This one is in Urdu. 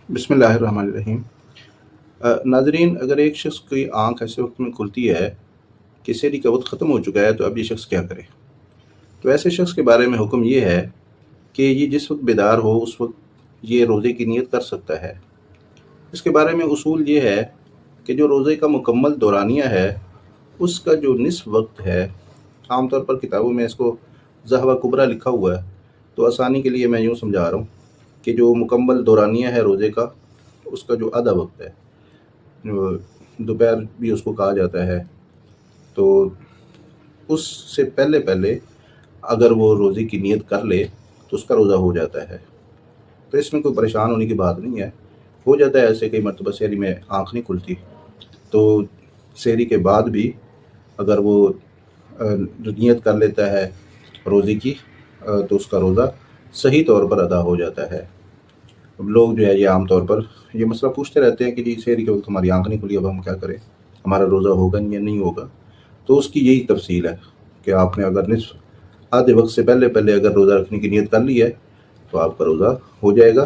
بسم اللہ الرحمن الرحیم۔ ناظرین، اگر ایک شخص کی آنکھ ایسے وقت میں کھلتی ہے کہ سحری کا وقت ختم ہو چکا ہے تو اب یہ شخص کیا کرے؟ تو ایسے شخص کے بارے میں حکم یہ ہے کہ یہ جس وقت بیدار ہو اس وقت یہ روزے کی نیت کر سکتا ہے۔ اس کے بارے میں اصول یہ ہے کہ جو روزے کا مکمل دورانیہ ہے اس کا جو نصف وقت ہے، عام طور پر کتابوں میں اس کو ذہوہ کبریٰ لکھا ہوا ہے، تو آسانی کے لیے میں یوں سمجھا رہا ہوں کہ جو مکمل دورانیہ ہے روزے کا، اس کا جو آدھا وقت ہے، دوپہر بھی اس کو کہا جاتا ہے، تو اس سے پہلے پہلے اگر وہ روزے کی نیت کر لے تو اس کا روزہ ہو جاتا ہے۔ تو اس میں کوئی پریشان ہونے کی بات نہیں ہے، ہو جاتا ہے ایسے کئی مرتبہ سحری میں آنکھ نہیں کھلتی، تو سحری کے بعد بھی اگر وہ نیت کر لیتا ہے روزے کی تو اس کا روزہ صحیح طور پر ادا ہو جاتا ہے۔ اب لوگ جو ہے یہ عام طور پر یہ مسئلہ پوچھتے رہتے ہیں کہ جی سحری کے وقت ہماری آنکھ نہیں کھلی، اب ہم کیا کریں، ہمارا روزہ ہوگا یا نہیں ہوگا؟ تو اس کی یہی تفصیل ہے کہ آپ نے اگر نصف آدھے وقت سے پہلے اگر روزہ رکھنے کی نیت کر لی ہے تو آپ کا روزہ ہو جائے گا۔